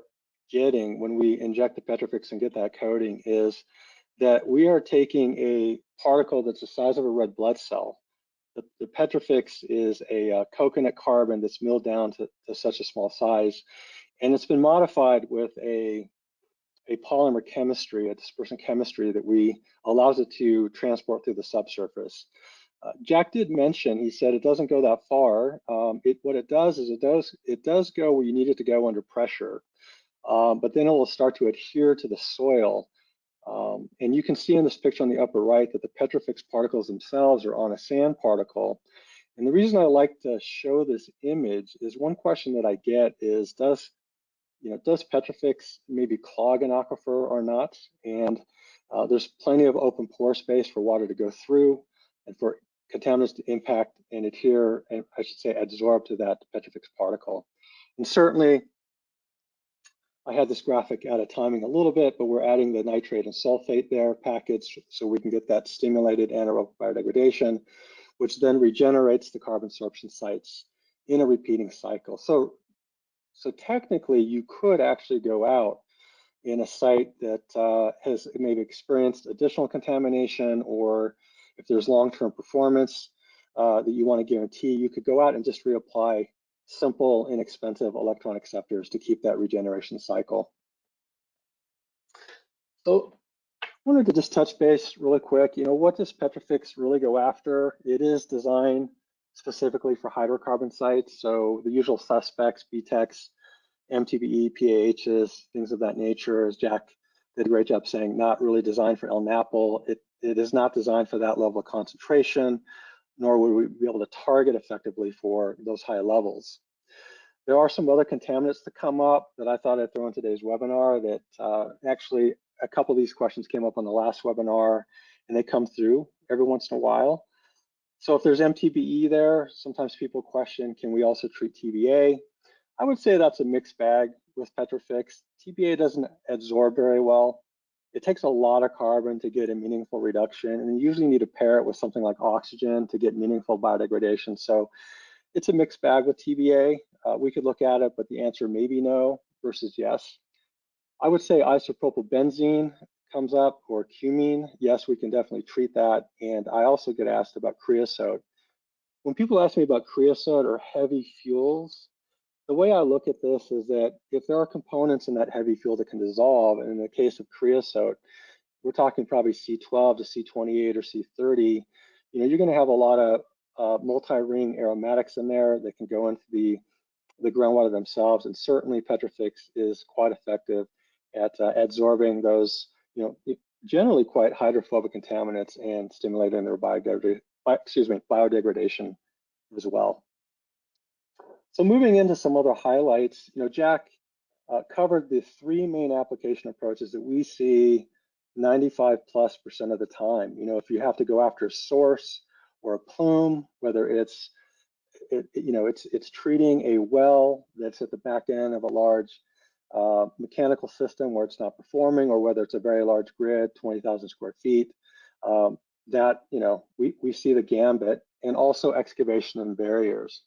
getting when we inject the PetroFix and get that coating is that we are taking a particle that's the size of a red blood cell. The PetroFix is a coconut carbon that's milled down to such a small size, and it's been modified with a polymer chemistry, a dispersion chemistry that allows it to transport through the subsurface. Jack did mention, he said it doesn't go that far. What it does is it does go where you need it to go under pressure, but then it will start to adhere to the soil. And you can see in this picture on the upper right that the PetroFix particles themselves are on a sand particle. And the reason I like to show this image is, one question that I get is, does PetroFix maybe clog an aquifer or not? And there's plenty of open pore space for water to go through and for contaminants to impact and adhere, and I should say absorb to that PetroFix particle. And certainly, I had this graphic out of timing a little bit, but we're adding the nitrate and sulfate there packaged so we can get that stimulated anaerobic biodegradation, which then regenerates the carbon sorption sites in a repeating cycle. So technically, you could actually go out in a site that has maybe experienced additional contamination, or if there's long-term performance that you want to guarantee, you could go out and just reapply simple, inexpensive electron acceptors to keep that regeneration cycle. So I wanted to just touch base really quick. What does PetroFix really go after? It is designed specifically for hydrocarbon sites, so the usual suspects, BTEX, MTBE, PAHs, things of that nature. As Jack did a great job saying, not really designed for El Napol. It is not designed for that level of concentration, nor would we be able to target effectively for those high levels. There are some other contaminants that come up that I thought I'd throw in today's webinar that actually a couple of these questions came up on the last webinar, and they come through every once in a while. So if there's MTBE there, sometimes people question, can we also treat TBA? I would say that's a mixed bag with PetroFix. TBA doesn't absorb very well. It takes a lot of carbon to get a meaningful reduction, and you usually need to pair it with something like oxygen to get meaningful biodegradation. So it's a mixed bag with TBA. We could look at it, but the answer may be no versus yes. I would say isopropylbenzene comes up, or cumene. Yes, we can definitely treat that. And I also get asked about creosote. When people ask me about creosote or heavy fuels, the way I look at this is that if there are components in that heavy fuel that can dissolve, and in the case of creosote, we're talking probably C12 to C28 or C30, you're going to have a lot of multi-ring aromatics in there that can go into the groundwater themselves. And certainly PetroFix is quite effective at absorbing those, generally quite hydrophobic contaminants and stimulating their biodegradation as well. So moving into some other highlights, Jack covered the three main application approaches that we see 95+% of the time. You know, if you have to go after a source or a plume, whether it's it's treating a well that's at the back end of a large mechanical system where it's not performing, or whether it's a very large grid, 20,000 square feet, that, we see the gambit, and also excavation and barriers.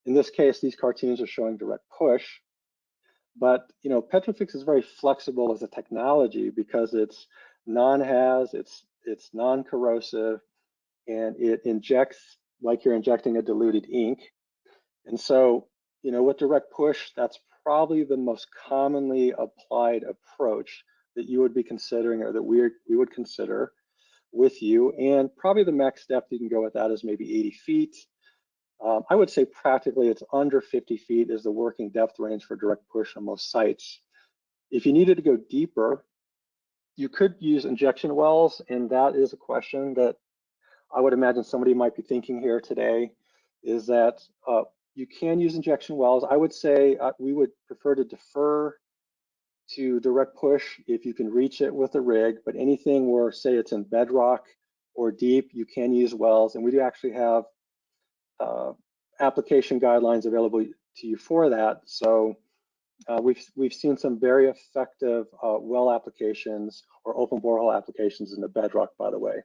In this case, these cartoons are showing direct push, but, PetroFix is very flexible as a technology because it's non-haz, it's non-corrosive, and it injects like you're injecting a diluted ink. And so, with direct push, that's probably the most commonly applied approach that you would be considering, or that we would consider with you. And probably the max depth you can go with that is maybe 80 feet. I would say practically it's under 50 feet is the working depth range for direct push on most sites. If you needed to go deeper, you could use injection wells, and that is a question that I would imagine somebody might be thinking here today, is that you can use injection wells. I would say we would prefer to defer to direct push if you can reach it with a rig, but anything where, say, it's in bedrock or deep, you can use wells, and we do actually have application guidelines available to you for that. So we've seen some very effective well applications or open borehole applications in the bedrock, by the way,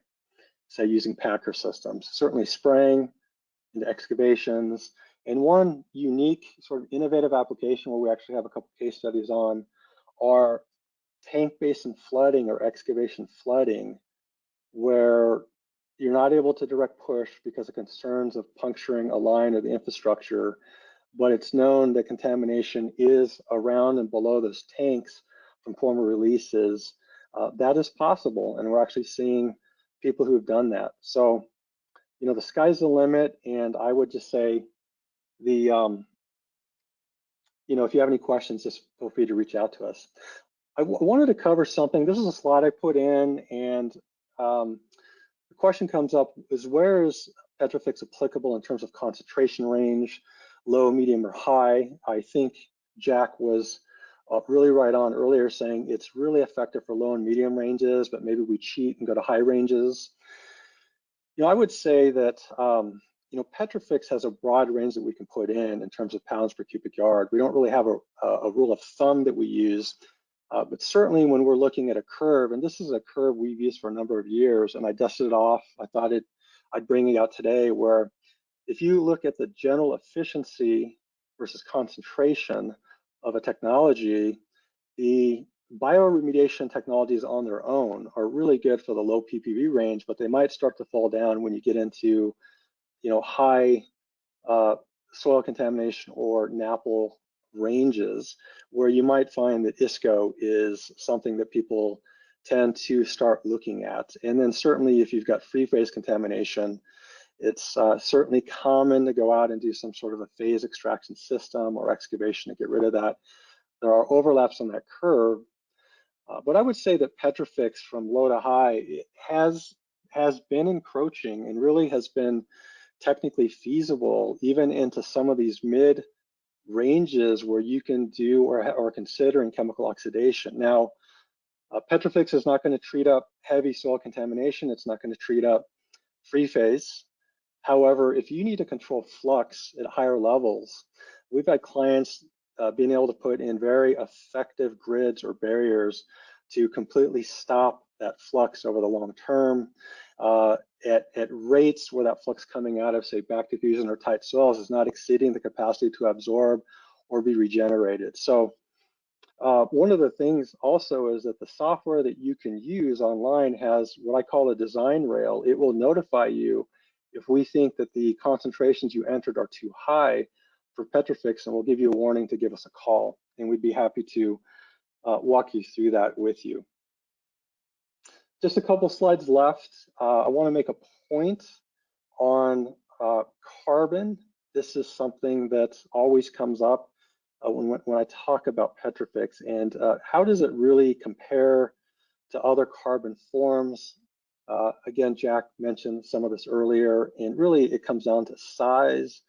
say using packer systems, certainly spraying into excavations. And one unique sort of innovative application where we actually have a couple case studies on are tank basin flooding or excavation flooding, where you're not able to direct push because of concerns of puncturing a line or the infrastructure, but it's known that contamination is around and below those tanks from former releases. That is possible, and we're actually seeing people who have done that. So, the sky's the limit, and I would just say if you have any questions, just feel free to reach out to us. I wanted to cover something. This is a slide I put in, and the question comes up is, where is PetroFix applicable in terms of concentration range, low, medium, or high? I think Jack was really right on earlier, saying it's really effective for low and medium ranges, but maybe we cheat and go to high ranges. I would say that PetroFix has a broad range that we can put in terms of pounds per cubic yard. We don't really have a rule of thumb that we use, but certainly when we're looking at a curve, and this is a curve we've used for a number of years, and I dusted it off. I thought I'd bring it out today, where if you look at the general efficiency versus concentration of a technology, the bioremediation technologies on their own are really good for the low ppb range, but they might start to fall down when you get into high soil contamination or NAPL ranges, where you might find that ISCO is something that people tend to start looking at. And then certainly if you've got free phase contamination, it's certainly common to go out and do some sort of a phase extraction system or excavation to get rid of that. There are overlaps on that curve, but I would say that PetroFix from low to high has been encroaching and really has been technically feasible even into some of these mid ranges where you can do or considering chemical oxidation. Now, PetroFix is not going to treat up heavy soil contamination. It's not going to treat up free phase. However, if you need to control flux at higher levels, we've had clients being able to put in very effective grids or barriers to completely stop that flux over the long term at rates where that flux coming out of, say, back diffusion or tight soils is not exceeding the capacity to absorb or be regenerated. So one of the things also is that the software that you can use online has what I call a design rail. It will notify you if we think that the concentrations you entered are too high for PetroFix, and we'll give you a warning to give us a call, and we'd be happy to walk you through that with you. Just a couple slides left. I want to make a point on carbon. This is something that always comes up when I talk about PetroFix, and how does it really compare to other carbon forms? Again, Jack mentioned some of this earlier, and really it comes down to size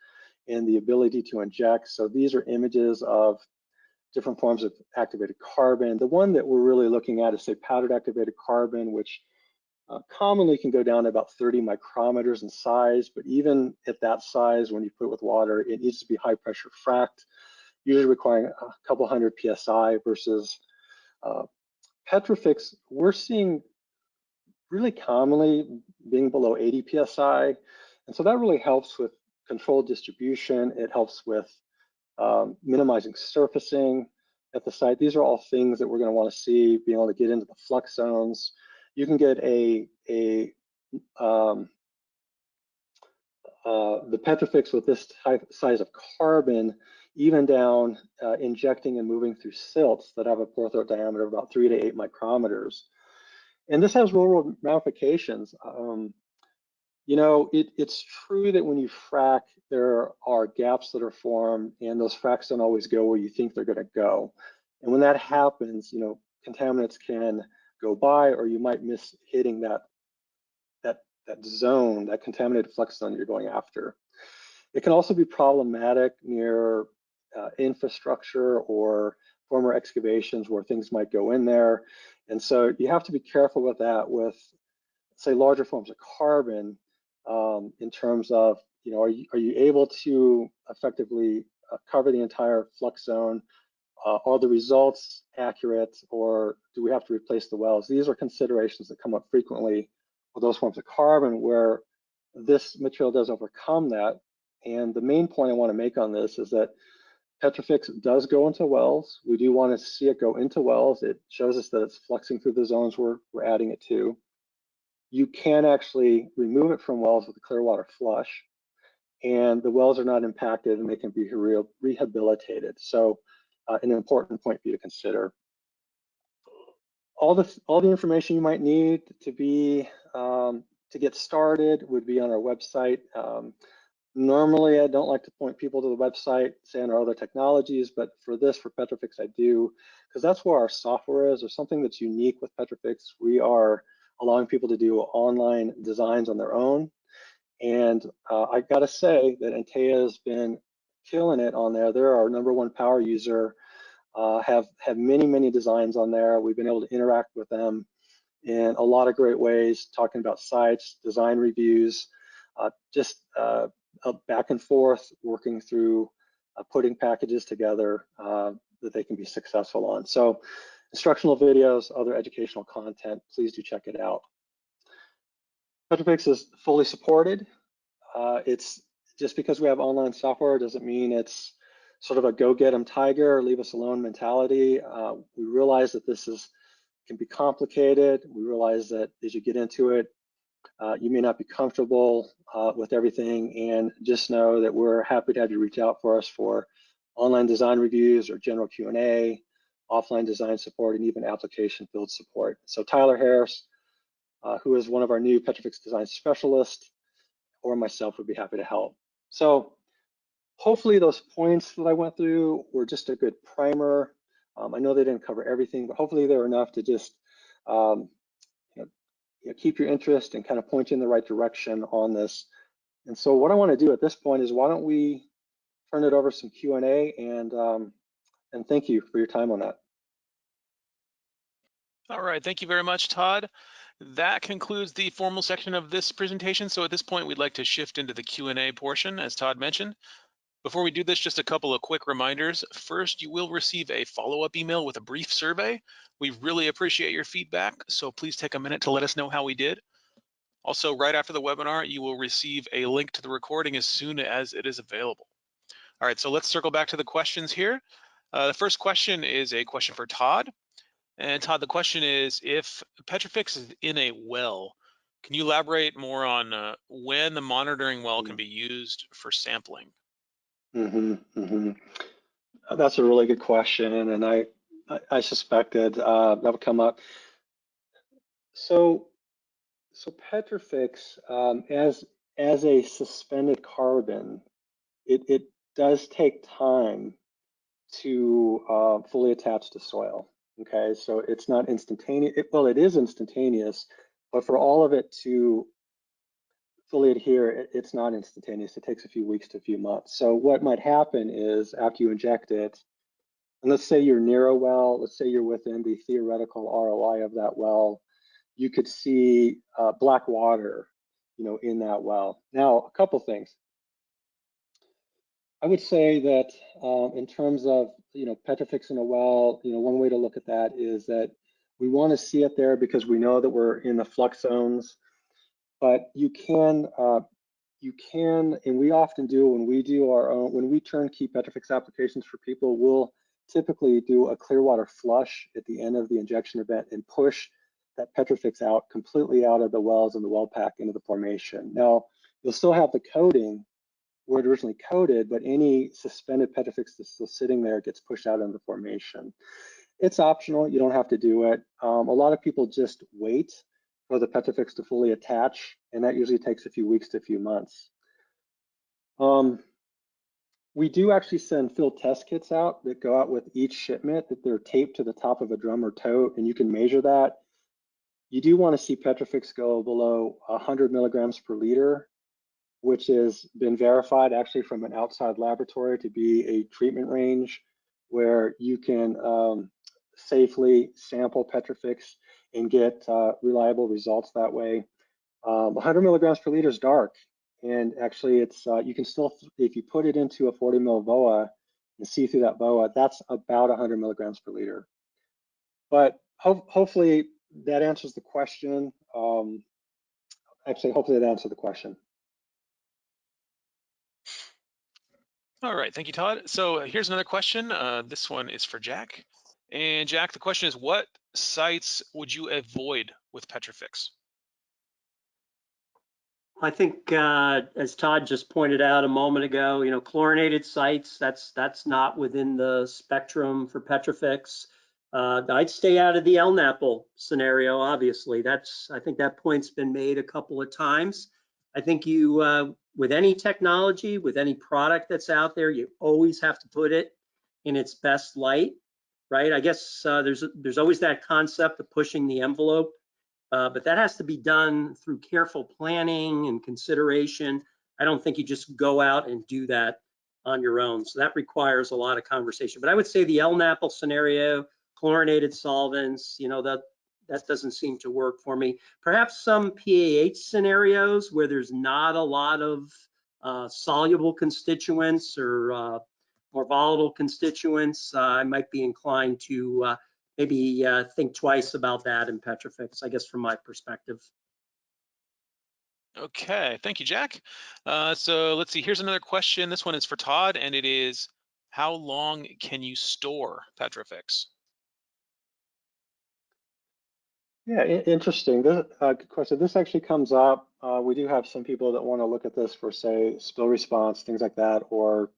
and the ability to inject. So these are images of different forms of activated carbon. The one that we're really looking at is, say, powdered activated carbon, which commonly can go down to about 30 micrometers in size, but even at that size, when you put it with water, it needs to be high pressure fracked, usually requiring a couple hundred PSI versus PetroFix, we're seeing really commonly being below 80 PSI. And so that really helps with controlled distribution. It helps with minimizing surfacing at the site. These are all things that we're going to want to see, being able to get into the flux zones. You can get the PetroFix with this size of carbon, even down injecting and moving through silts that have a pore throat diameter of about 3 to 8 micrometers. And this has real world ramifications. You know, it's true that when you frack, there are gaps that are formed, and those fracks don't always go where you think they're going to go. And when that happens, you know, contaminants can go by, or you might miss hitting that zone, that contaminated flux zone you're going after. It can also be problematic near infrastructure or former excavations where things might go in there. And so you have to be careful with that with, say, larger forms of carbon in terms of, you know, are you able to effectively cover the entire flux zone? Are the results accurate, or do we have to replace the wells? These are considerations that come up frequently with those forms of carbon where this material does overcome that. And the main point I want to make on this is that PetroFix does go into wells. We do want to see it go into wells. It shows us that it's fluxing through the zones we're adding it to. You can actually remove it from wells with a clear water flush, and the wells are not impacted and they can be rehabilitated. So an important point for you to consider. All the information you might need to get started would be on our website. Normally, I don't like to point people to the website, say on our other technologies, but for PetroFix, I do, because that's where our software is. There's something that's unique with PetroFix. We are allowing people to do online designs on their own. And I gotta say that Antea has been killing it on there. They're our #1 power user, have many designs on there. We've been able to interact with them in a lot of great ways, talking about sites, design reviews, just back and forth, working through putting packages together that they can be successful on. So instructional videos, other educational content, please do check it out. PetroFix is fully supported. It's just because we have online software doesn't mean it's sort of a go get 'em tiger, leave us alone mentality. We realize that this can be complicated. We realize that as you get into it, you may not be comfortable with everything, and just know that we're happy to have you reach out for us for online design reviews or general Q&A, offline design support, and even application build support. So Tyler Harris, who is one of our new PetroFix design specialists, or myself would be happy to help. So hopefully those points that I went through were just a good primer. I know they didn't cover everything, but hopefully they were enough to just keep your interest and kind of point you in the right direction on this. And so what I want to do at this point is, why don't we turn it over some Q&A, and thank you for your time on that. All right, thank you very much, Todd. That concludes the formal section of this presentation. So at this point, we'd like to shift into the Q&A portion, as Todd mentioned. Before we do this, just a couple of quick reminders. First, you will receive a follow-up email with a brief survey. We really appreciate your feedback, so please take a minute to let us know how we did. Also, right after the webinar, you will receive a link to the recording as soon as it is available. All right, so let's circle back to the questions here. The first question is a question for Todd. And Todd, the question is, if PetroFix is in a well, can you elaborate more on when the monitoring well can be used for sampling? That's a really good question, and I suspected that would come up. So PetroFix, as a suspended carbon, it does take time to fully attach to soil. Okay, so it's not instantaneous. Well, it is instantaneous, but for all of it to fully adhere, it's not instantaneous. It takes a few weeks to a few months. So what might happen is, after you inject it, And let's say you're near a well, let's say you're within the theoretical ROI of that well, you could see black water, in that well. Now, a couple things. I would say that in terms of, PetroFix in a well, one way to look at that is that we want to see it there because we know that we're in the flux zones, but you can, and we often do when we do our own, when we turnkey PetroFix applications for people, we'll typically do a clear water flush at the end of the injection event and push that PetroFix out completely out of the wells and the well pack into the formation. Now, you'll still have the coating where it originally coated, but any suspended PetroFix that's still sitting there gets pushed out into the formation. It's optional, you don't have to do it. A lot of people just wait for the PetroFix to fully attach, and that usually takes a few weeks to a few months. We do actually send field test kits out that go out with each shipment, that they're taped to the top of a drum or tote, and you can measure that. You do want to see PetroFix go below 100 milligrams per liter, which has been verified actually from an outside laboratory to be a treatment range where you can safely sample PetroFix and get reliable results that way. 100 milligrams per liter is dark, and actually it's you can still, if you put it into a 40 mil BOA and see through that BOA, that's about 100 milligrams per liter. But hopefully that answers the question. Actually, hopefully that answered the question. All right, thank you, Todd. So here's another question. This one is for Jack. And Jack, the question is, what sites would you avoid with PetroFix? I think, as Todd just pointed out a moment ago, chlorinated sites, that's not within the spectrum for PetroFix. I'd stay out of the LNAPL scenario, obviously. I think that point's been made a couple of times. I think you, with any technology, with any product that's out there, you always have to put it in its best light, right? I guess there's always that concept of pushing the envelope. But that has to be done through careful planning and consideration. I don't think you just go out and do that on your own. So that requires a lot of conversation. But I would say the LNAPL scenario, chlorinated solvents, that doesn't seem to work for me. Perhaps some PAH scenarios where there's not a lot of soluble constituents or more volatile constituents, I might be inclined to maybe think twice about that in PetroFix, I guess, from my perspective. Okay, thank you, Jack. So let's see, here's another question. This one is for Todd, and it is, how long can you store PetroFix? Yeah, interesting. Good question. This actually comes up. We do have some people that want to look at this for, say, spill response, things like that, or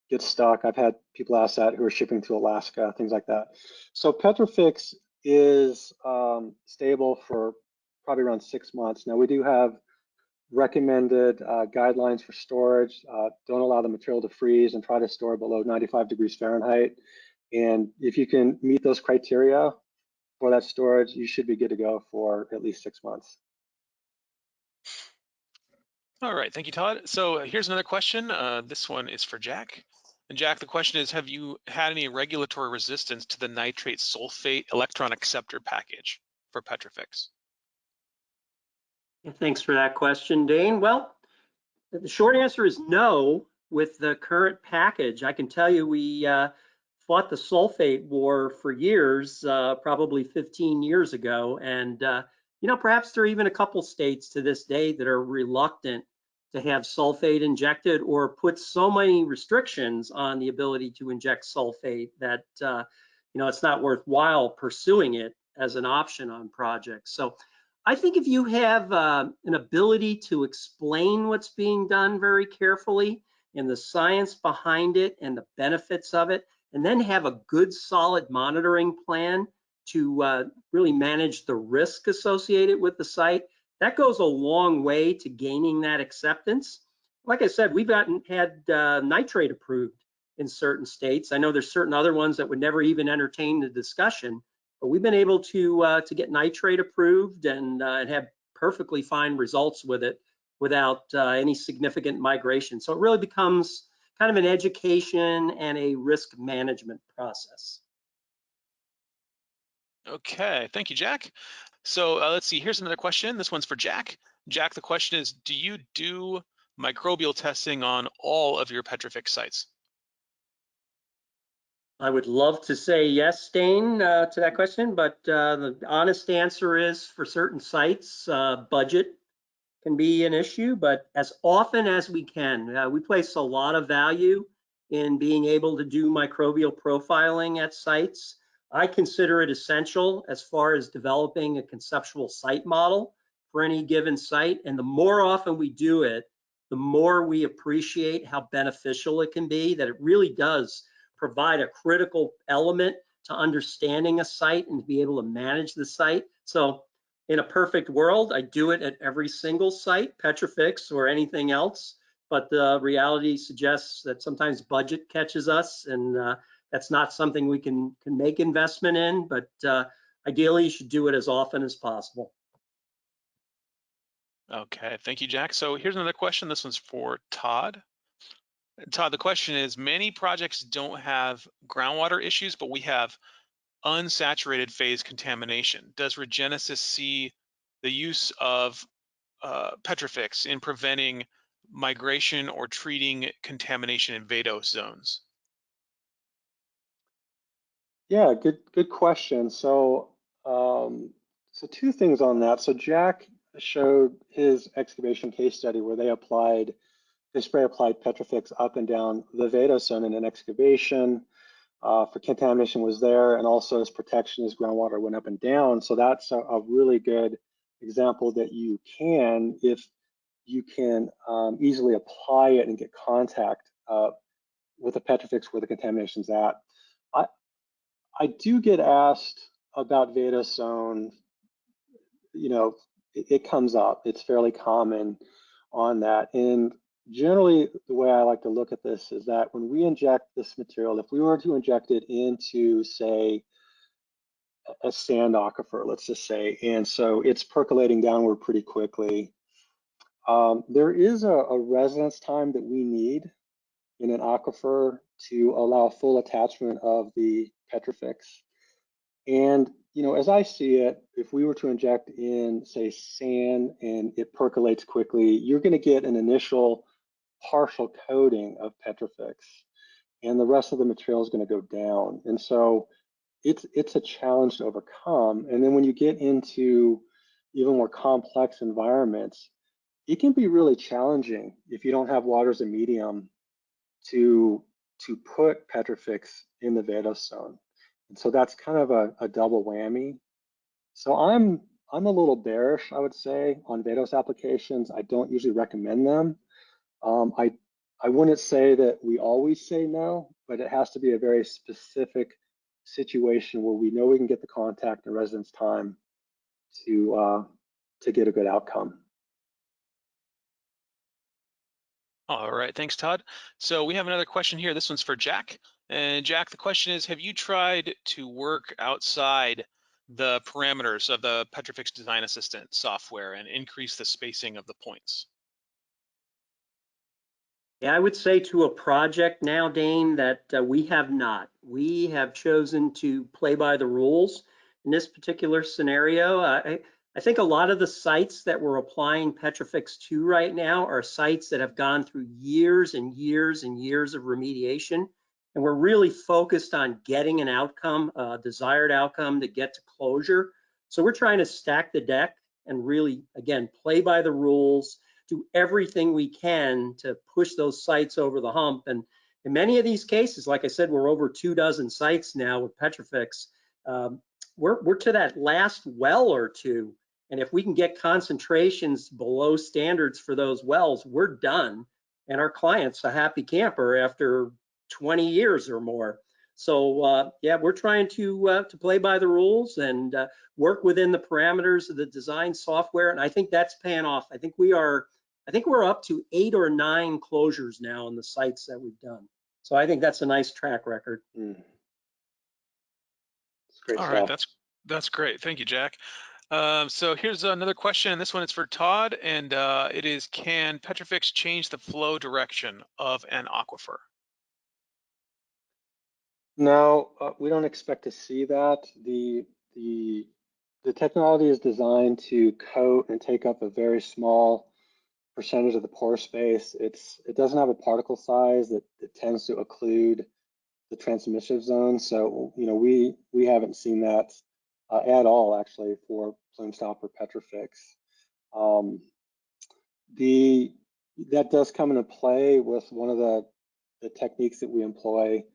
get stuck. I've had people ask that who are shipping to Alaska, things like that. So PetroFix is stable for probably around 6 months. Now, we do have recommended guidelines for storage. Don't allow the material to freeze and try to store below 95 degrees Fahrenheit. And if you can meet those criteria for that storage, you should be good to go for at least 6 months. All right, thank you, Todd. So here's another question. This one is for Jack. And Jack, the question is, have you had any regulatory resistance to the nitrate sulfate electron acceptor package for PetroFix? Thanks for that question, Dane. Well, the short answer is no. With the current package, I can tell you we fought the sulfate war for years, probably 15 years ago. And, perhaps there are even a couple states to this day that are reluctant to have sulfate injected or put so many restrictions on the ability to inject sulfate that, it's not worthwhile pursuing it as an option on projects. So I think if you have an ability to explain what's being done very carefully and the science behind it and the benefits of it, and then have a good solid monitoring plan to really manage the risk associated with the site, that goes a long way to gaining that acceptance. Like I said, we've had nitrate approved in certain states. I know there's certain other ones that would never even entertain the discussion, but we've been able to get nitrate approved and have perfectly fine results with it without any significant migration. So it really becomes kind of an education and a risk management process. Okay, thank you, Jack. So let's see, here's another question. This one's for Jack. Jack, the question is, do you do microbial testing on all of your PetroFix sites? I would love to say yes, Dane, to that question, but the honest answer is for certain sites, budget can be an issue, but as often as we can, we place a lot of value in being able to do microbial profiling at sites. I consider it essential as far as developing a conceptual site model for any given site. And the more often we do it, the more we appreciate how beneficial it can be, that it really does provide a critical element to understanding a site and to be able to manage the site. So in a perfect world, I do it at every single site, PetroFix or anything else, but the reality suggests that sometimes budget catches us, and that's not something we can make investment in, but ideally you should do it as often as possible. Okay, thank you, Jack. So here's another question. This one's for Todd. Todd, the question is, many projects don't have groundwater issues, but we have unsaturated phase contamination. Does Regenesis see the use of PetroFix in preventing migration or treating contamination in vadose zones? Yeah, good question. So, so two things on that. So Jack showed his excavation case study where they spray applied PetroFix up and down the vadose zone in an excavation. For contamination was there, and also as protection as groundwater went up and down. So that's a really good example that you can, if you can easily apply it and get contact with the PetroFix where the contamination's at. I do get asked about vadose zone. You know, it comes up. It's fairly common on that. And generally, the way I like to look at this is that when we inject this material, if we were to inject it into, say, a sand aquifer, let's just say, and so it's percolating downward pretty quickly, there is a residence time that we need in an aquifer to allow full attachment of the PetroFix. And, you know, as I see it, if we were to inject in, say, sand and it percolates quickly, you're going to get an initial partial coating of PetroFix, and the rest of the material is going to go down. And so it's a challenge to overcome. And then when you get into even more complex environments, it can be really challenging if you don't have water as a medium to put PetroFix in the vadose zone. And so that's kind of a double whammy. So I'm a little bearish, I would say, on vadose applications. I don't usually recommend them. I wouldn't say that we always say no, but it has to be a very specific situation where we know we can get the contact and residence time to get a good outcome. All right, thanks, Todd. So we have another question here. This one's for Jack. And Jack, the question is, have you tried to work outside the parameters of the PetroFix Design Assistant software and increase the spacing of the points? Yeah, I would say to a project now, Dane, that we have not. We have chosen to play by the rules in this particular scenario. I think a lot of the sites that we're applying PetroFix to right now are sites that have gone through years and years and years of remediation. And we're really focused on getting an outcome, a desired outcome to get to closure. So we're trying to stack the deck and really, again, play by the rules, do everything we can to push those sites over the hump. And in many of these cases, like I said, we're over 24 sites now with PetroFix. We're to that last well or two. And if we can get concentrations below standards for those wells, we're done. And our client's a happy camper after 20 years or more. So yeah, we're trying to play by the rules and work within the parameters of the design software. And I think that's paying off. I think we're up to 8 or 9 closures now on the sites that we've done. So I think that's a nice track record. It's great All stuff. right, that's great. Thank you, Jack. So here's another question. This one is for Todd, and it is, can PetroFix change the flow direction of an aquifer? No, we don't expect to see that. The technology is designed to coat and take up a very small percentage of the pore space. It doesn't have a particle size that tends to occlude the transmissive zone. So, you know, we haven't seen that at all actually for plume stopper PetroFix. That does come into play with one of the techniques that we employ,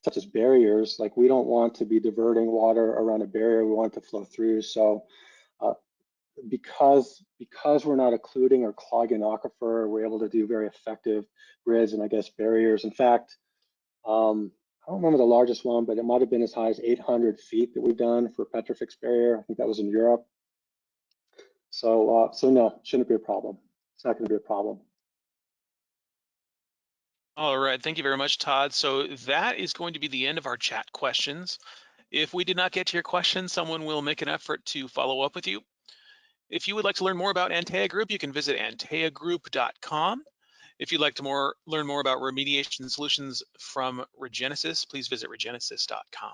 such as barriers. Like, we don't want to be diverting water around a barrier, we want it to flow through. So because we're not occluding or clogging aquifer, we're able to do very effective grids and I guess barriers. In fact, I don't remember the largest one, but it might have been as high as 800 feet that we've done for PetroFix barrier. I think that was in Europe. So no, shouldn't be a problem. It's not going to be a problem. All right, thank you very much, Todd. So that is going to be the end of our chat questions. If we did not get to your question, someone will make an effort to follow up with you. If you would like to learn more about Antea Group, you can visit anteagroup.com. If you'd like to learn more about remediation solutions from Regenesis, please visit regenesis.com.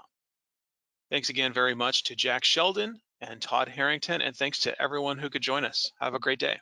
Thanks again very much to Jack Sheldon and Todd Harrington, and thanks to everyone who could join us. Have a great day.